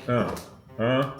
My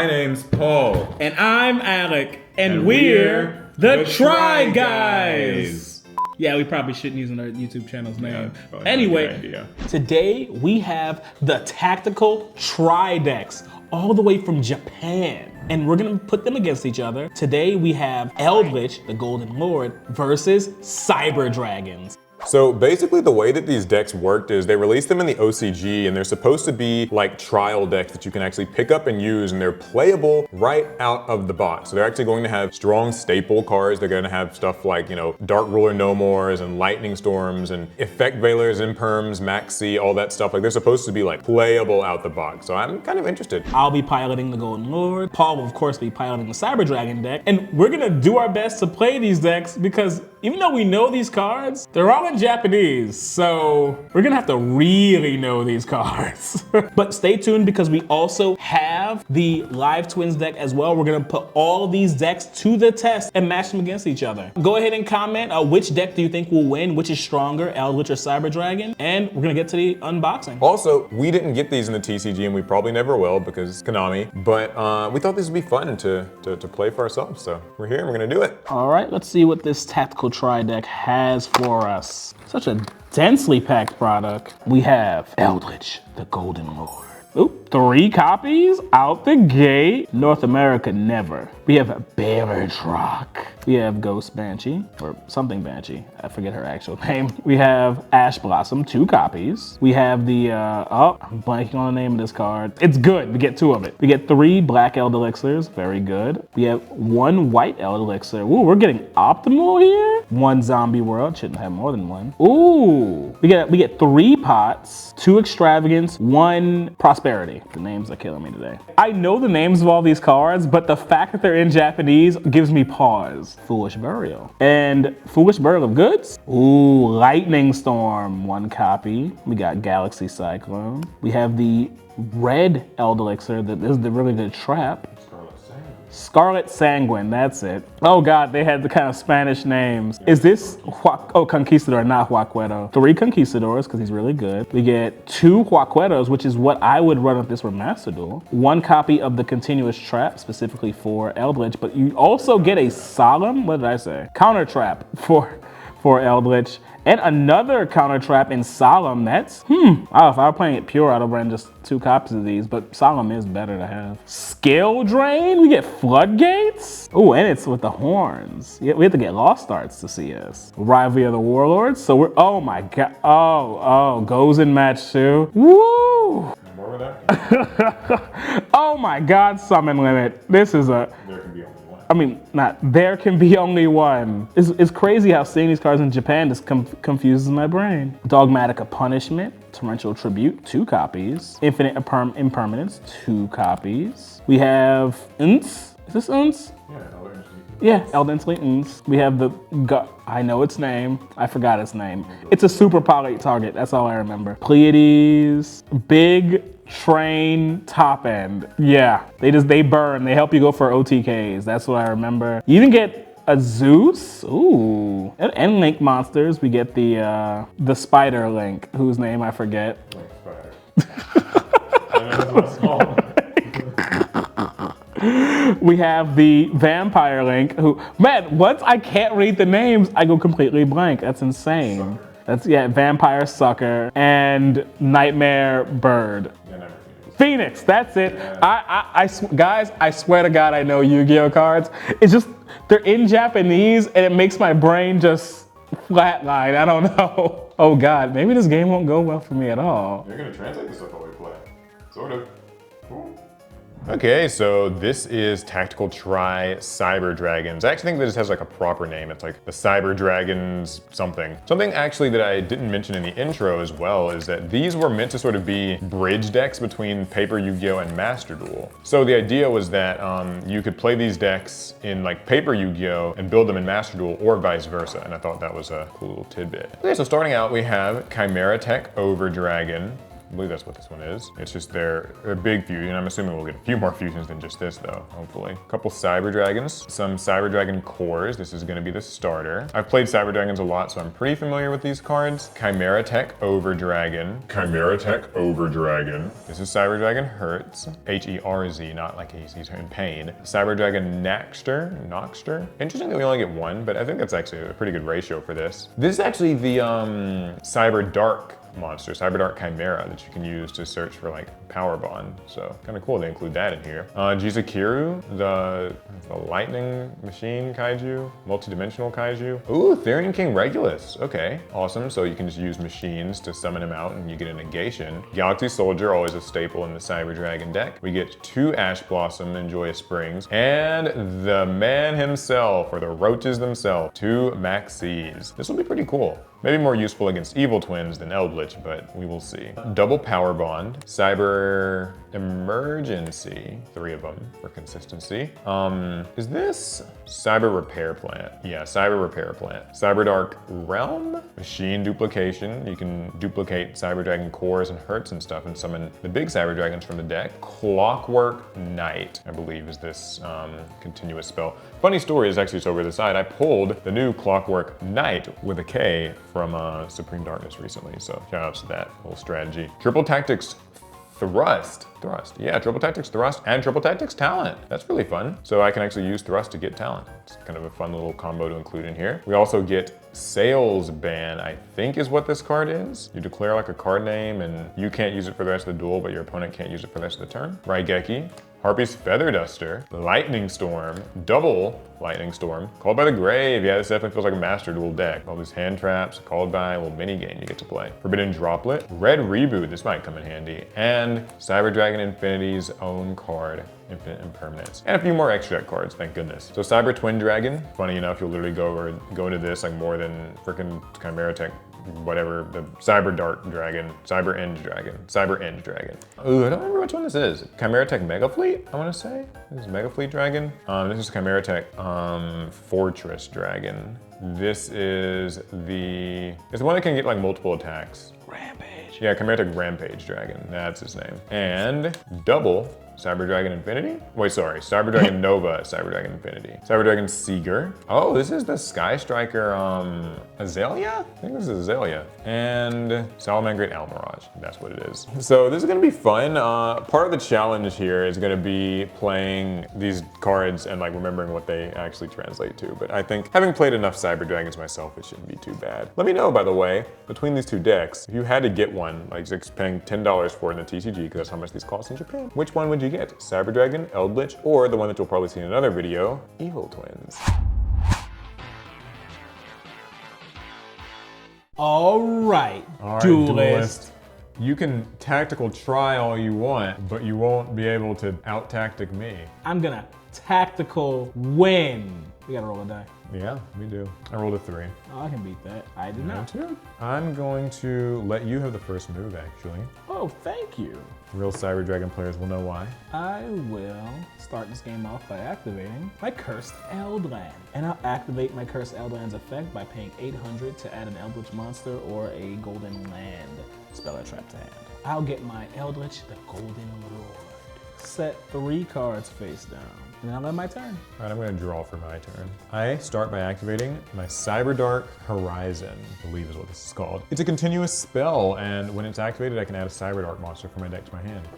name's Paul. And I'm Alec. And we're the Try Guys. Yeah, we probably shouldn't use our YouTube channel's name. Anyway, today we have the Tactical Try decks, all the way from Japan. And we're gonna put them against each other. Today we have Eldritch, the Golden Lord, versus Cyber Dragons. So basically the way that these decks worked is they released them in the OCG and they're supposed to be like trial decks that you can actually pick up and use, and they're playable right out of the box. So they're actually going to have strong staple cards. They're going to have stuff like, you know, Dark Ruler No Mores and Lightning Storms and Effect Veilers, Imperms, Maxi, all that stuff. Like they're supposed to be like playable out the box. So I'm kind of interested. I'll be piloting the Golden Lord. Paul will of course be piloting the Cyber Dragon deck. And we're gonna do our best to play these decks because even though we know these cards, they're all in Japanese, so we're gonna have to really know these cards. But stay tuned because we also have the Live Twins deck as well. We're gonna put all of these decks to the test and match them against each other. Go ahead and comment which deck do you think will win, which is stronger, Eldritch or Cyber Dragon, and we're gonna get to the unboxing. Also, we didn't get these in the TCG and we probably never will because Konami, but we thought this would be fun to play for ourselves, so we're here and we're gonna do it. All right, let's see what this Tactical Try deck has for us. Such a densely packed product. We have Eldritch, the Golden Lord. Oop, 3 copies out the gate. North America, never. We have a Baradrock. We have Ghost Banshee, or something Banshee. I forget her actual name. We have Ash Blossom, 2 copies. We have the, I'm blanking on the name of this card. It's good, we get 2 of it. We get 3 Black Eld Elixirs, very good. We have 1 White Eld Elixir. Ooh, we're getting optimal here. 1 Zombie World, shouldn't have more than 1. Ooh, we get 3 Pots, 2 Extravagance, 1 Prosperity. The names are killing me today. I know the names of all these cards, but the fact that they're in Japanese gives me pause. Foolish Burial. And Foolish Burial of Goods? Ooh, Lightning Storm, 1 copy. We got Galaxy Cyclone. We have the Red Eld Elixir. This is the really good trap. Scarlet Sanguine, that's it. Oh God, they had the kind of Spanish names. Is this, Conquistador, not Huaqueto. 3 Conquistadors, because he's really good. We get 2 Huaquetos, which is what I would run if this were Master Duel. 1 copy of the Continuous Trap, specifically for Eldritch, but you also get a Solemn, what did I say? Counter Trap for Eldritch. And another counter trap in Solemn. That's, if I were playing it pure, I'd have run just 2 copies of these, but Solemn is better to have. Skill Drain, we get Floodgates. Oh, and it's with the horns. Yeah, we have to get Lost Starts to see us. Rivalry of the Warlords, so we're, oh my God. Oh, goes in match 2. Woo! More with that? Oh my God, Summon Limit. This is a... There can be only 1. I mean, there can be only 1. It's crazy how seeing these cards in Japan just confuses my brain. Dogmatica Punishment, Torrential Tribute, 2 copies. Infinite Impermanence, 2 copies. We have Unts. Is this Unts? Yeah, Eldently Unts. We have I know its name. I forgot its name. It's a super poly target, that's all I remember. Pleiades, Big Train Top End. Yeah, they burn. They help you go for OTKs. That's what I remember. You even get a Zeus. Ooh. And Link monsters. We get the Spider Link, whose name I forget. We have the Vampire Link, who, man, once I can't read the names, I go completely blank. That's insane. That's, yeah, Vampire Sucker and Nightmare Bird. Phoenix, that's it. Yeah. Guys, I swear to God, I know Yu-Gi-Oh cards. It's just, they're in Japanese and it makes my brain just flatline. I don't know. Oh God, maybe this game won't go well for me at all. You're gonna translate this stuff while we play. Sort of. Cool. Okay, so this is Tactical Try Cyber Dragons. I actually think that this has like a proper name. It's like the Cyber Dragons something. Something actually that I didn't mention in the intro as well is that these were meant to sort of be bridge decks between Paper Yu-Gi-Oh and Master Duel. So the idea was that you could play these decks in like Paper Yu-Gi-Oh and build them in Master Duel or vice versa. And I thought that was a cool little tidbit. Okay, so starting out we have Chimera Tech Over Dragon, I believe that's what this one is. It's just their big fusion. I'm assuming we'll get a few more fusions than just this though, hopefully. A couple Cyber Dragons, some Cyber Dragon cores. This is gonna be the starter. I've played Cyber Dragons a lot, so I'm pretty familiar with these cards. Chimera Tech Over Dragon. Chimera Tech Over Dragon. This is Cyber Dragon Hertz. H-E-R-Z, not like he's in pain. Cyber Dragon Noxter. Interesting that we only get one, but I think that's actually a pretty good ratio for this. This is actually the Cyber Dark monster, Cyber Dark Chimera, that you can use to search for like power bond. So kind of cool they include that in here. Jizukiru, the lightning machine kaiju, multi-dimensional kaiju. Ooh, Therian King Regulus. Okay, awesome. So you can just use machines to summon him out and you get a negation. Galaxy Soldier, always a staple in the Cyber Dragon deck. We get 2 Ash Blossom and Joyous Springs, and the man himself, or the roaches themselves, 2 Maxis. This will be pretty cool. Maybe more useful against Evil Twins than Eldritch, but we will see. Double Power Bond, Cyber Emergency, 3 of them for consistency. Is this Cyber Repair Plant? Yeah, Cyber Repair Plant. Cyber Dark Realm, Machine Duplication. You can duplicate Cyber Dragon cores and Hertz and stuff and summon the big Cyber Dragons from the deck. Clockwork Knight, I believe, is this continuous spell. Funny story is actually it's over the side. I pulled the new Clockwork Knight with a K from Supreme Darkness recently, so shout outs to that whole strategy. Triple Tactics Thrust. Yeah, Triple Tactics Thrust and Triple Tactics Talent. That's really fun. So I can actually use Thrust to get talent. It's kind of a fun little combo to include in here. We also get Sales Ban, I think is what this card is. You declare like a card name and you can't use it for the rest of the duel, but your opponent can't use it for the rest of the turn. Raigeki. Harpy's Feather Duster, Lightning Storm, double Lightning Storm, Called by the Grave. Yeah, this definitely feels like a Master Duel deck. All these hand traps, called by, a little mini game you get to play. Forbidden Droplet, Red Reboot, this might come in handy, and Cyber Dragon Infinity's own card, Infinite Impermanence. And a few more extra cards, thank goodness. So Cyber Twin Dragon, funny enough, you'll literally go into this like more than freaking Chimera Tech, whatever, the Cyber Dark Dragon, Cyber End Dragon. Ooh, I don't remember which one this is. Chimera Tech Mega Fleet, I wanna say. This is Mega Fleet Dragon. This is Chimera Tech Fortress Dragon. This is it's the one that can get like multiple attacks. Rampage. Yeah, Chimera Tech Rampage Dragon, that's his name. And double Cyber Dragon Infinity? Wait, sorry, Cyber Dragon Nova, Cyber Dragon Infinity. Cyber Dragon Seeger. Oh, this is the Sky Striker, Azalea? I think this is Azalea. And Salamangreat Almirage, that's what it is. So this is gonna be fun. Part of the challenge here is gonna be playing these cards and like remembering what they actually translate to. But I think having played enough Cyber Dragons myself, it shouldn't be too bad. Let me know, by the way, between these 2 decks, if you had to get one, like just paying $10 for it in the TCG, because that's how much these cost in Japan, which one would you get? Cyber Dragon, Eldritch, or the one that you'll probably see in another video, Evil Twins. All right, duelist. You can tactical try all you want, but you won't be able to out-tactic me. I'm gonna tactical win. We gotta roll a die. Yeah, we do. I rolled a 3. Oh, I can beat that. I did not. Too. I'm going to let you have the first move, actually. Oh, thank you. Real Cyber Dragon players will know why. I will start this game off by activating my Cursed Eldland. And I'll activate my Cursed Eldland's effect by paying 800 to add an Eldritch monster or a Golden Land spell or trap to hand. I'll get my Eldritch, the Golden Lord. Set 3 cards face down. And I'll end my turn. All right, I'm gonna draw for my turn. I start by activating my Cyber Dark Horizon, I believe is what this is called. It's a continuous spell, and when it's activated, I can add a Cyber Dark monster from my deck to my hand.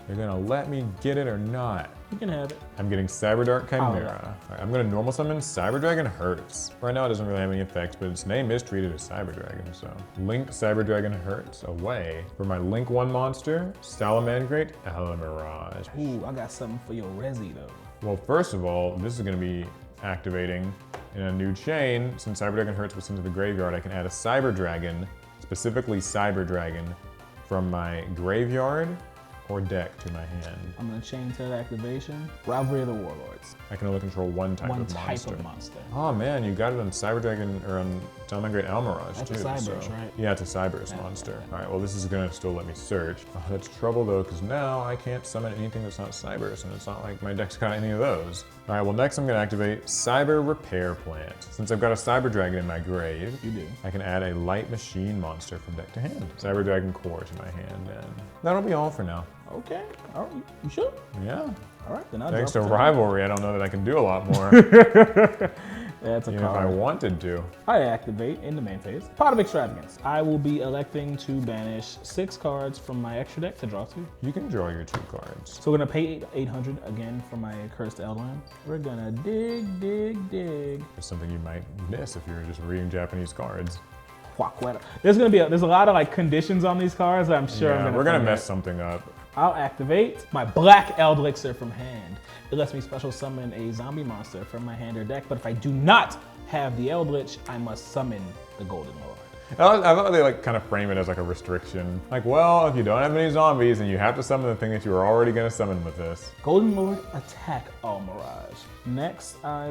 You're gonna let me get it or not? You can have it. I'm getting Cyber Dark Chimera. All right, I'm gonna normal summon Cyber Dragon Hertz. Right now it doesn't really have any effects, but its name is treated as Cyber Dragon, so. Link Cyber Dragon Hertz away. For my Link 1 monster, Salamangreat Almirage. Ooh, I got something for your Resi though. Well, first of all, this is gonna be activating in a new chain. Since Cyber Dragon Hertz was sent to the graveyard, I can add a Cyber Dragon, specifically Cyber Dragon, from my graveyard or deck to my hand. I'm gonna chain to that activation. Rivalry of the Warlords. I can only control one type of monster. Oh man, you got it on Cyber Dragon, or on Salamangreat Almirage too. That's a Cyberse, right? Yeah, it's a Cyberse monster. All right, well this is gonna still let me search. Oh, that's trouble though, because now I can't summon anything that's not Cyberse, and it's not like my deck's got any of those. All right, well next I'm gonna activate Cyber Repair Plant. Since I've got a Cyber Dragon in my grave, You do. I can add a Light Machine monster from deck to hand. Cyber Dragon Core to my hand, and that'll be all for now. Okay. All right. You sure? Yeah. All right. Then I'll Thanks to drop it. Rivalry, I don't know that I can do a lot more, That's a even if I card. wanted to. I activate in the main phase. Pot of Extravagance. I will be electing to banish 6 cards from my extra deck to draw 2. You can draw your 2 cards. So we're gonna pay 800 again for my Cursed Eldland. We're gonna dig. It's something you might miss if you're just reading Japanese cards. Huaqueta. There's a lot of like conditions on these cards that I'm sure I'm gonna we're gonna forget. mess something up. I'll activate my Black Eldlixir from hand. It lets me special summon a zombie monster from my hand or deck, but if I do not have the Eldritch, I must summon the Golden Lord. I thought they like kind of frame it as like a restriction. Like, well, if you don't have any zombies, then you have to summon the thing that you were already gonna summon with this. Golden Lord, attack all Mirage. Next, I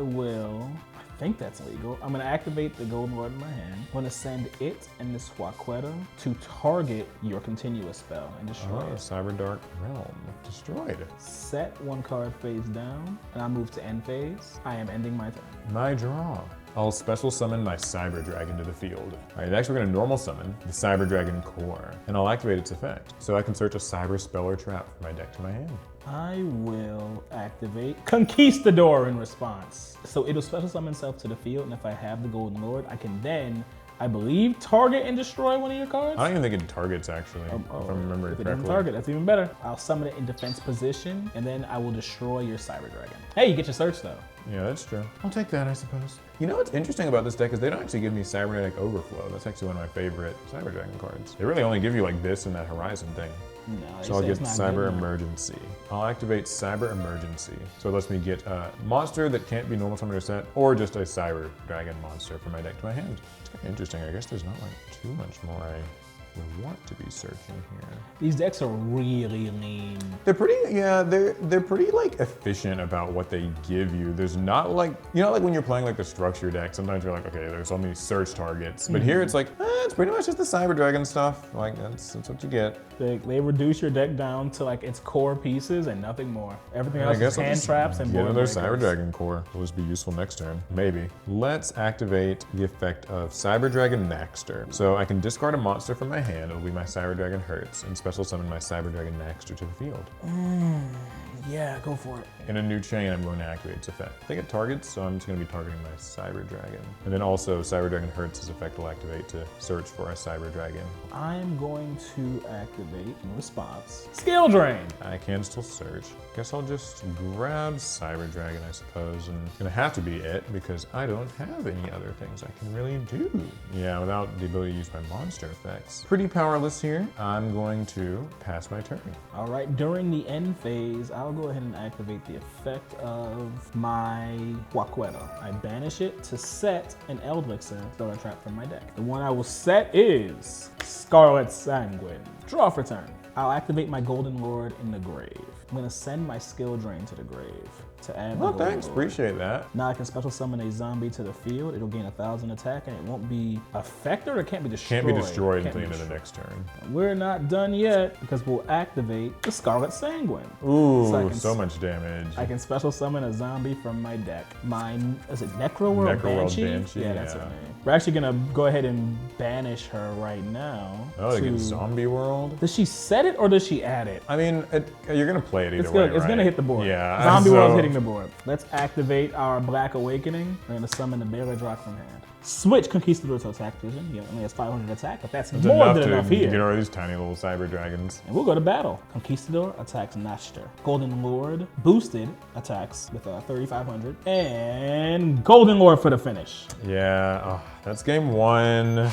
think that's legal. I'm gonna activate the Golden Lord in my hand. I'm gonna send it and this Huaqueta to target your continuous spell and destroy it. Cyber Dark Realm. Destroyed. Set 1 card face down, and I move to end phase. I am ending my turn. My draw. I'll special summon my Cyber Dragon to the field. All right, next we're gonna normal summon the Cyber Dragon Core, and I'll activate its effect. So I can search a Cyber Spell or Trap from my deck to my hand. I will activate Conquistador in response. So it'll special summon itself to the field, and if I have the Golden Lord, I can then, I believe, target and destroy one of your cards? I don't even think it targets actually, if I'm remembering If it correctly. doesn't target, that's even better. I'll summon it in defense position, and then I will destroy your Cyber Dragon. Hey, you get your search though. Yeah, that's true. I'll take that, I suppose. You know what's interesting about this deck is they don't actually give me Cybernetic Overflow. That's actually one of my favorite Cyber Dragon cards. They really only give you like this and that Horizon thing. No, So I'll get it's not Cyber good enough. Emergency. I'll activate Cyber Emergency. So it lets me get a monster that can't be normal summoned or set, or just a Cyber Dragon monster from my deck to my hand. It's kind of interesting. I guess there's not like too much more I would want to be searching here. These decks are really lean. They're pretty, yeah, they're pretty like efficient about what they give you. There's not like, you know, like when you're playing like the structure deck, sometimes you're like, okay, there's so many search targets. But here it's like, it's pretty much just the Cyber Dragon stuff. Like that's what you get. They reduce your deck down to like its core pieces and nothing more. Everything And else I guess is I'll hand just traps and get board another breakers. Cyber Dragon Core. Will this be useful next turn? Maybe. Let's activate the effect of Cyber Dragon Naxter. So I can discard a monster from my hand. It'll be my Cyber Dragon Hertz and special summon my Cyber Dragon Naxter to the field. Yeah, go for it. In a new chain, I'm going to activate its effect. I think it targets, so I'm just going to be targeting my Cyber Dragon. And then also Cyber Dragon Hertz's effect will activate to search for a Cyber Dragon. I'm going to activate in response Skill Drain. I can still search. Guess I'll just grab Cyber Dragon, I suppose, and it's gonna have to be it because I don't have any other things I can really do. Yeah, without the ability to use my monster effects. Pretty powerless here. I'm going to pass my turn. All right, during the end phase, I'll go ahead and activate the effect of my Huaqueta. I banish it to set an Eldlixir Stellar Trap from my deck. The one I will set is Scarlet Sanguine. Draw for turn. I'll activate my Golden Lord in the grave. I'm gonna send my Skill Drain to the grave to add the Well, Golden thanks, Lord. appreciate that. Now I can special summon a zombie to the field. It'll gain 1,000 attack and it won't be affected or it can't be destroyed. Can't be destroyed Can't until be the end of the next turn. We're not done yet because we'll activate the Scarlet Sanguine. Ooh, So I can so much damage. I can special summon a zombie from my deck. Mine, is it Necroworld Necroworld Banshee? Banshee, Yeah, that's her yeah. name. We're actually gonna go ahead and banish her right now. Oh, they get Zombie World? Does she set it or does she add it? I mean, you're gonna play it either It's way, good. It's gonna right? hit the board. Yeah. Zombie so- World's hitting the board. Let's activate our Black Awakening. We're gonna summon the Baylor Drock from hand. Switch Conquistador to attack position. He only has 500 attack, but that's It's more enough than to enough get here. rid of these tiny little Cyber Dragons. And we'll go to battle. Conquistador attacks Naxter. Golden Lord boosted attacks with 3,500. And Golden Lord for the finish. Yeah, that's game one.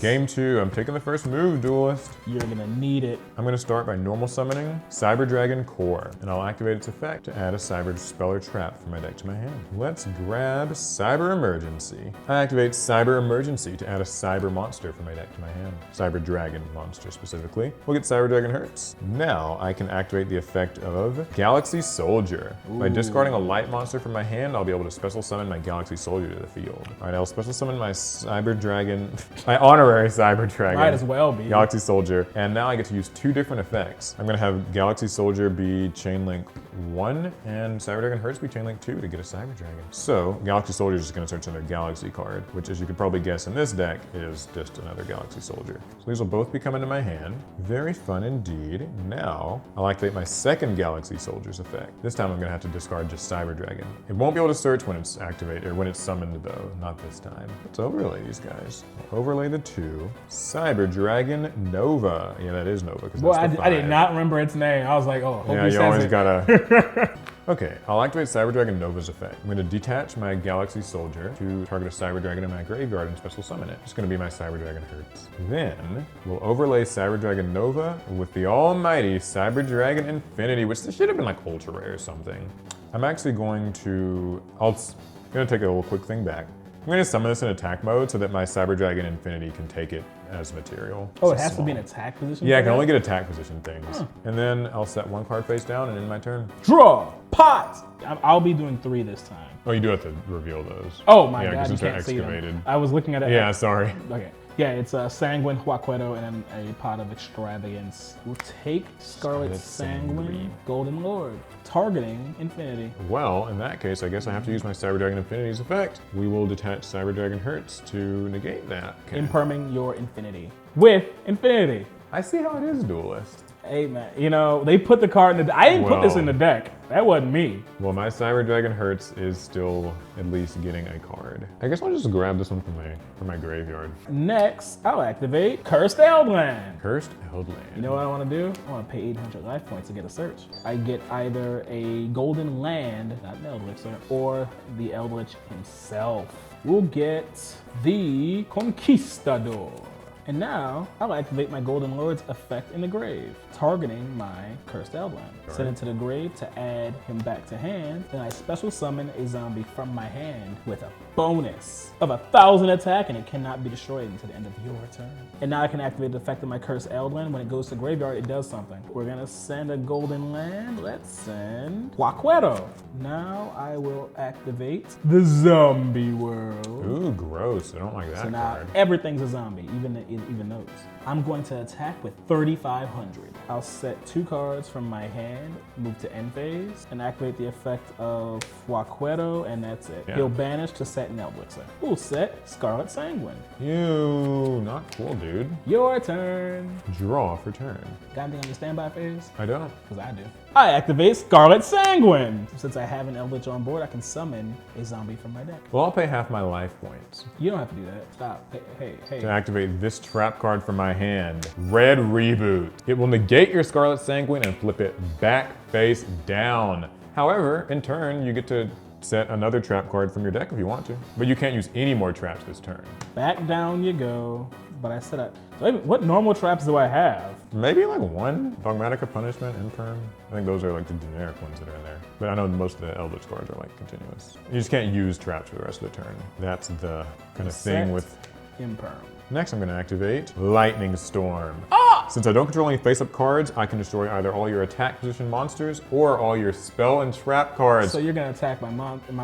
Game two, I'm taking the first move, Duelist. You're gonna need it. I'm gonna start by normal summoning Cyber Dragon Core, and I'll activate its effect to add a Cyber Spell or Trap from my deck to my hand. Let's grab Cyber Emergency. I activate Cyber Emergency to add a Cyber Monster from my deck to my hand. Cyber Dragon Monster specifically. We'll get Cyber Dragon Hertz. Now I can activate the effect of Galaxy Soldier. By discarding a light monster from my hand, I'll be able to special summon my Galaxy Soldier to the field. All right, I'll special summon my Cyber Dragon. I honor temporary Cyber Dragon. Might as well be. Galaxy Soldier. And now I get to use 2 different effects. I'm gonna have Galaxy Soldier be Chainlink 1 and Cyber Dragon Hertz be Chainlink 2 to get a Cyber Dragon. So Galaxy Soldier is just gonna search another Galaxy card, which as you could probably guess in this deck is just another Galaxy Soldier. So these will both be coming to my hand. Very fun indeed. Now I'll activate my second Galaxy Soldier's effect. This time I'm gonna have to discard just Cyber Dragon. It won't be able to search when it's activated, or when it's summoned though, not this time. Let's overlay these guys. I'll overlay the 2. Cyber Dragon Nova. Yeah, that is Nova. Boy, I did not remember its name. I was like, oh, hope yeah, he you says always it. gotta. Okay, I'll activate Cyber Dragon Nova's effect. I'm gonna detach my Galaxy Soldier to target a Cyber Dragon in my graveyard and special summon it. It's gonna be my Cyber Dragon Hertz. Then we'll overlay Cyber Dragon Nova with the almighty Cyber Dragon Infinity, which this should have been like ultra rare or something. I'm actually going to, I'm gonna take a little quick thing back. I'm gonna summon this in attack mode so that my Cyber Dragon Infinity can take it as material. Oh, it has to be in attack position? Yeah, I can only get attack position things. Huh. And then I'll set 1 card face down and end my turn. Draw, pot! I'll be doing 3 this time. Oh, you do have to reveal those. Oh my God, you can't see them. I was looking at it. Yeah, sorry. Okay. Yeah, it's a Sanguine Huaquedo and then a Pot of Extravagance. We'll take Scarlet Sanguine Golden Lord, targeting Infinity. Well, in that case, I guess I have to use my Cyber Dragon Infinity's effect. We will detach Cyber Dragon Hertz to negate that. Okay. Imperming your Infinity. With Infinity. I see how it is, Duelist. Hey man, you know, they put the card in the I didn't put this in the deck. That wasn't me. Well, my Cyber Dragon Hertz is still at least getting a card. I guess I'll just grab this one from my graveyard. Next, I'll activate Cursed Eldland. Cursed Eldland. You know what I want to do? I want to pay 800 life points to get a search. I get either a golden land, not an Eldritch, or the Eldritch himself. We'll get the Conquistador. And now, I'll activate my Golden Lord's effect in the grave, targeting my Cursed Eldland. Send it to the grave to add him back to hand, then I special summon a zombie from my hand with a bonus of 1,000 attack, and it cannot be destroyed until the end of your turn. And now I can activate the effect of my Cursed Eldland. When it goes to graveyard, it does something. We're gonna send a Golden Land. Let's send Huaquedo. Now I will activate the Zombie World. Ooh, gross. I don't like that So now card. everything's a zombie, even those. I'm going to attack with 3,500. I'll set 2 cards from my hand, move to end phase, and activate the effect of Huaquedo, and that's it. Yeah. He'll banish to set an Elixir. We'll set Scarlet Sanguine. Ew, not cool, dude. Your turn. Draw for turn. Got anything on your standby phase? I don't. Because I do. I activate Scarlet Sanguine. Since I have an Eldritch on board, I can summon a zombie from my deck. Well, I'll pay half my life points You don't have to do that. Stop. Hey. to activate this trap card from my hand. Red Reboot. It will negate your Scarlet Sanguine and flip it back face down. However, in turn, you get to set another trap card from your deck if you want to. But you can't use any more traps this turn. Back down you go. But I said what normal traps do I have? Maybe like 1. Dogmatica Punishment, Imperm. I think those are like the generic ones that are in there. But I know most of the Eldritch cards are like continuous. You just can't use traps for the rest of the turn. That's the kind of thing with Imperm. Next, I'm going to activate Lightning Storm. Since I don't control any face-up cards, I can destroy either all your attack position monsters or all your spell and trap cards. So you're going to attack my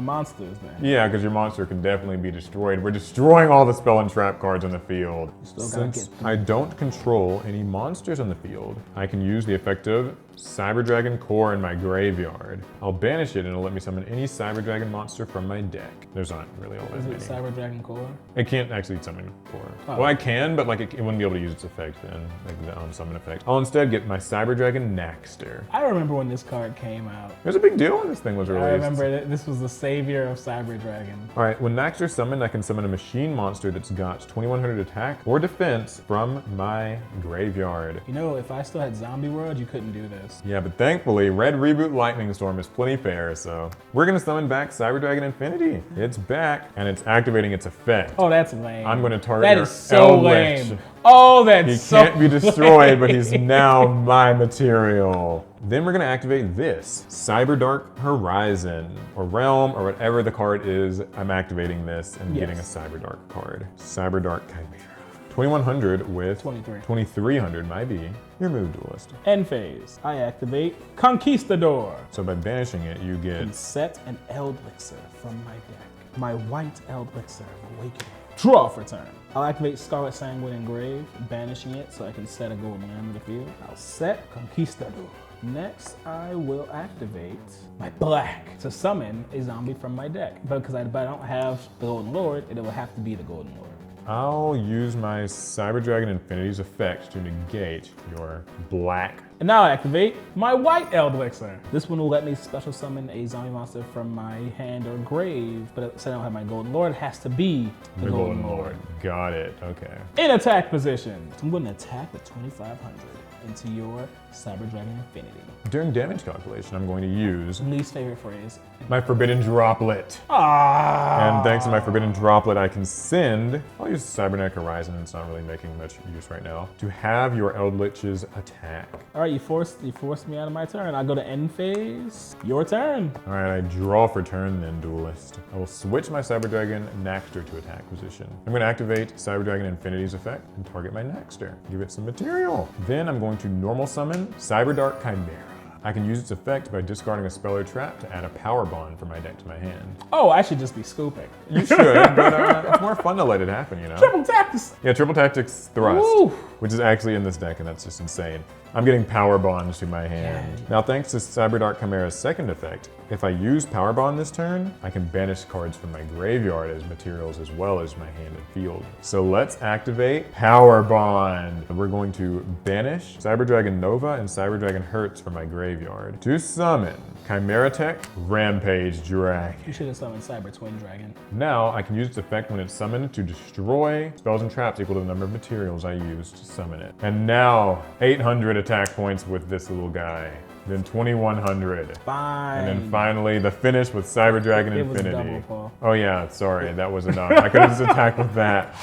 monsters then? Yeah, because your monster can definitely be destroyed. We're destroying all the spell and trap cards in the field. Since I don't control any monsters on the field, I can use the effect of Cyber Dragon Core in my graveyard. I'll banish it and it'll let me summon any Cyber Dragon monster from my deck. There's not really all that many. Is it Cyber Dragon Core? It can't actually summon Core. Oh. Well, I can, but like it wouldn't be able to use its effect then, like the unsummon effect. I'll instead get my Cyber Dragon Naxter. I remember when this card came out. It was a big deal when this thing was released. I remember that this was the savior of Cyber Dragon. All right, when Naxter's summoned, I can summon a machine monster that's got 2,100 attack or defense from my graveyard. You know, if I still had Zombie World, you couldn't do this. Yeah, but thankfully, Red Reboot Lightning Storm is plenty fair, so we're gonna summon back Cyber Dragon Infinity. It's back, and it's activating its effect. Oh, that's lame. I'm gonna target That your is so Eldritch. lame. Oh, that's He so can't be destroyed, but he's now my material. Then we're gonna activate this, Cyber Dark Horizon, or Realm, or whatever the card is. I'm activating this and getting a Cyber Dark card. Cyber Dark Chimera. 2,100 with 2,300 might be your move, Duelist. End phase. I activate Conquistador. So by banishing it, you get And set an Elixir from my deck. My white Elixir of Awakening. Draw for turn. I'll activate Scarlet Sanguine Engrave, banishing it so I can set a golden land in the field. I'll set Conquistador. Next, I will activate my black to summon a zombie from my deck. But because I don't have the Golden Lord, it will have to be the Golden Lord. I'll use my Cyber Dragon Infinity's effect to negate your black. And now I activate my white Elixir. This one will let me special summon a zombie monster from my hand or grave, but since I don't have my Golden Lord, it has to be the Golden Lord. Got it, okay. In attack position. So I'm going to attack with 2,500 into your Cyber Dragon Infinity. During damage calculation, I'm going to use Least favorite phrase. my Forbidden Droplet. And thanks to my Forbidden Droplet, I can send, I'll use Cybernetic Horizon, it's not really making much use right now, to have your Eldritch's attack. All right, you forced me out of my turn. I go to end phase. Your turn. All right, I draw for turn then, Duelist. I will switch my Cyber Dragon Naxter to attack position. I'm going to activate Cyber Dragon Infinity's effect and target my Naxter. Give it some material. Then I'm going to normal summon Cyber Dark Chimera. I can use its effect by discarding a spell or trap to add a power bond from my deck to my hand. Oh, I should just be scooping. You should, but it's more fun to let it happen, you know? Triple tactics. Yeah, Triple Tactics Thrust, Woo. which is actually in this deck, and that's just insane. I'm getting power bonds to my hand. Now, thanks to Cyber Dark Chimera's second effect, if I use power bond this turn, I can banish cards from my graveyard as materials as well as my hand and field. So let's activate power bond. We're going to banish Cyber Dragon Nova and Cyber Dragon Hertz from my graveyard to summon Chimera Tech Rampage Dragon. You should have summoned Cyber Twin Dragon. Now, I can use its effect when it's summoned to destroy spells and traps equal to the number of materials I use to summon it. And now, 800 attack points with this little guy. Then 2,100. Fine. And then finally, the finish with Cyber Dragon It was Infinity. double, Paul. Oh yeah, sorry, that was enough. I could have just attacked with that.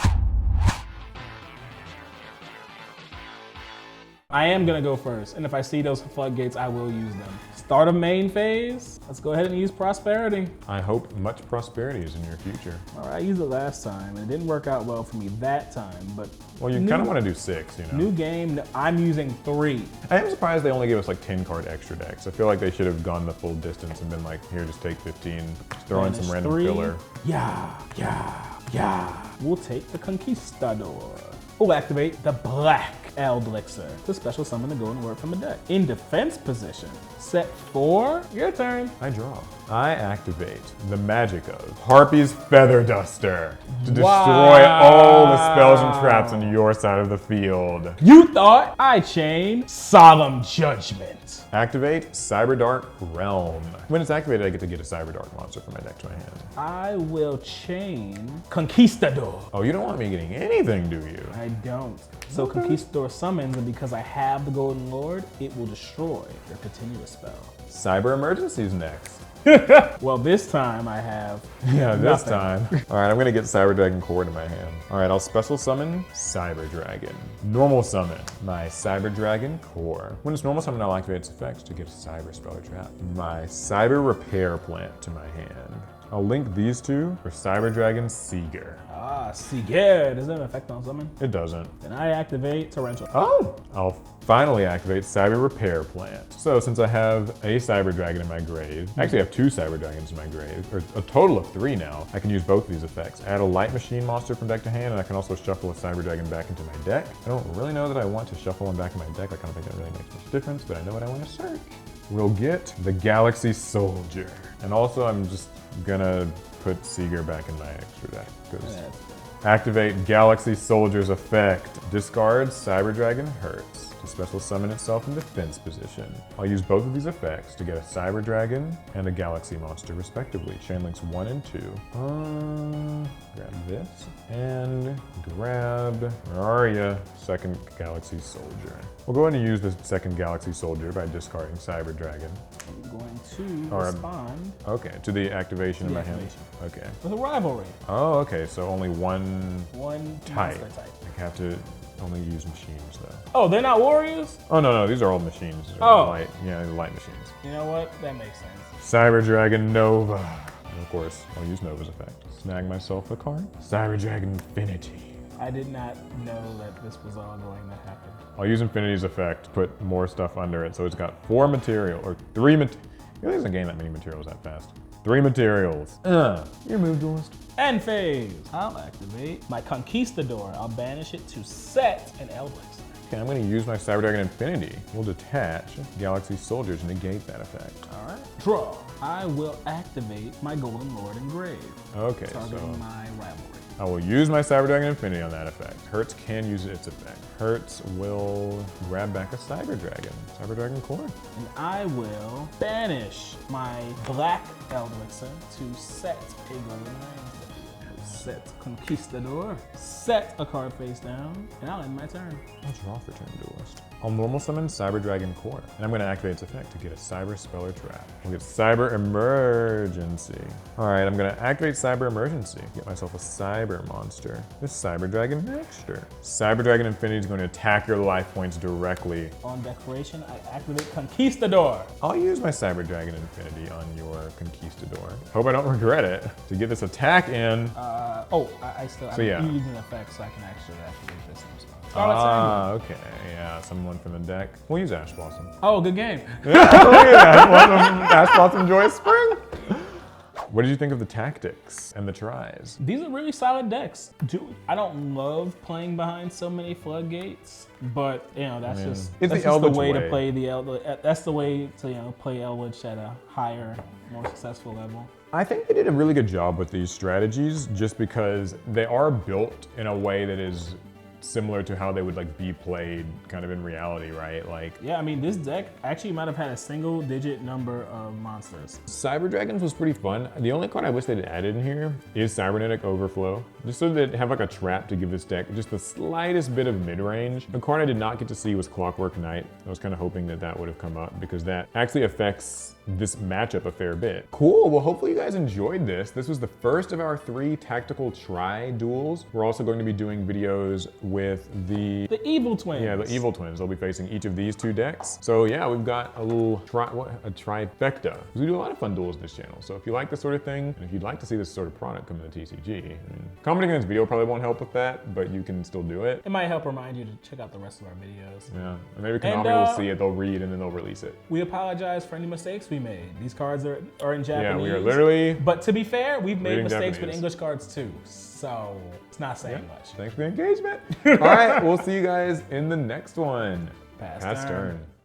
I am gonna go first, and if I see those floodgates, I will use them. Start of main phase. Let's go ahead and use Prosperity. I hope much prosperity is in your future. All right, I used it last time, and it didn't work out well for me that time, but Well, you kind of want to do 6, you know? new game, I'm using 3. I am surprised they only gave us like 10 card extra decks. I feel like they should have gone the full distance and been like, here, just take 15. Just throw in some random 3. filler. Yeah. We'll take the Conquistador. We'll activate the black Elixir to special summon the Golden Word from a deck. In defense position, set 4, your turn. I draw. I activate the magic of Harpy's Feather Duster to destroy all the spells and traps on your side of the field. You thought I chained Solemn Judgment. Activate Cyber Dark Realm. When it's activated, I get to get a Cyber Dark monster from my deck to my hand. I will chain Conquistador. Oh, you don't want me getting anything, do you? I don't. So Conquistador summons, and because I have the Golden Lord, it will destroy your continuous spell. Cyber Emergency's next. Well, this time I have This nothing. time. All right, I'm gonna get Cyber Dragon Core to my hand. All right, I'll special summon Cyber Dragon. Normal summon my Cyber Dragon Core. When it's normal summon, I'll activate its effects to get a Cyber Spell or Trap. My Cyber Repair Plant to my hand. I'll link these two for Cyber Dragon Seeger. Ah, Seeger. Does that have an effect on summon? It doesn't. Then I activate Torrential. Oh! I'll finally activate Cyber Repair Plant. So since I have a Cyber Dragon in my grave, actually I have 2 Cyber Dragons in my grave, or a total of 3 now, I can use both of these effects. Add a Light Machine monster from deck to hand, and I can also shuffle a Cyber Dragon back into my deck. I don't really know that I want to shuffle one back in my deck. I kind of think that really makes much difference, but I know what I want to search. We'll get the Galaxy Soldier. And also I'm just gonna put Seeger back in my extra deck, because activate Galaxy Soldier's effect. Discard Cyber Dragon Hertz to special summon itself in defense position. I'll use both of these effects to get a Cyber Dragon and a Galaxy monster respectively. Chain links 1 and 2. Grab this and grab, where are ya? Second Galaxy Soldier. We'll go ahead and use the second Galaxy Soldier by discarding Cyber Dragon. I'm going to respond. Okay, to the activation in my hand. Okay. With a rivalry. Oh, okay, so only one Type. type. I have to only use machines though. Oh, they're not warriors? Oh no, these are all machines. These are Oh. light, yeah, they're light machines. You know what? That makes sense. Cyber Dragon Nova. And of course, I'll use Nova's effect. Snag myself a card. Cyber Dragon Infinity. I did not know that this was all going to happen. I'll use Infinity's effect to put more stuff under it, so it's got 4 material, or 3 material. It really doesn't gain that many materials that fast. 3 materials. Your move, duelist. End phase. I'll activate my Conquistador. I'll banish it to set an Eldritch. Okay, I'm gonna use my Cyber Dragon Infinity. We'll detach Galaxy Soldier to negate that effect. All right. Draw. I will activate my Golden Lord Engrave. Okay, Targeting so my rivalry. I will use my Cyber Dragon Infinity on that effect. Hertz can use its effect. Hertz will grab back a Cyber Dragon. Cyber Dragon Core. And I will banish my Black Eldritch to set a Golden Lord. Set Conquistador. Set a card face down, and I'll end my turn. I'll draw for turn, duelist. I'll normal summon Cyber Dragon Core, and I'm going to activate its effect to get a Cyber Spell or Trap. We'll get Cyber Emergency. All right, I'm going to activate Cyber Emergency. Get myself a Cyber monster. This Cyber Dragon Mixture. Cyber Dragon Infinity is going to attack your life points directly. On declaration, I activate Conquistador. I'll use my Cyber Dragon Infinity on your Conquistador. Hope I don't regret it. To get this attack in. I still So, yeah. I'm using an effect, so I can actually activate this one. Okay. Yeah, someone from the deck. We'll use Ash Blossom. Oh, good game. Look at that. Ash Blossom Joy Spring. What did you think of the tactics and the tries? These are really solid decks. I don't love playing behind so many floodgates, but that's just the way to play the Eldritch. That's the way to play Eldritch at a higher, more successful level. I think they did a really good job with these strategies just because they are built in a way that is similar to how they would be played kind of in reality, right? Yeah, I mean, this deck actually might have had a single digit number of monsters. Cyber Dragons was pretty fun. The only card I wish they'd added in here is Cybernetic Overflow, just so that they have a trap to give this deck just the slightest bit of mid-range. The card I did not get to see was Clockwork Knight. I was kind of hoping that would have come up because that actually affects this matchup a fair bit. Cool, well hopefully you guys enjoyed this. This was the first of our 3 tactical try duels. We're also going to be doing videos with the Evil Twins. Yeah, the Evil Twins. They'll be facing each of these 2 decks. So yeah, we've got a little trifecta. Because we do a lot of fun duels in this channel. So if you like this sort of thing, and if you'd like to see this sort of product come to the TCG, commenting on this video probably won't help with that, but you can still do it. It might help remind you to check out the rest of our videos. Yeah, and maybe Konami will see it, they'll read, and then they'll release it. We apologize for any mistakes we made. These cards are in Japanese. Yeah, we are literally. But to be fair, we've made mistakes Japanese with English cards too. So it's not saying much. Thanks for the engagement. All right, we'll see you guys in the next one. Pass turn.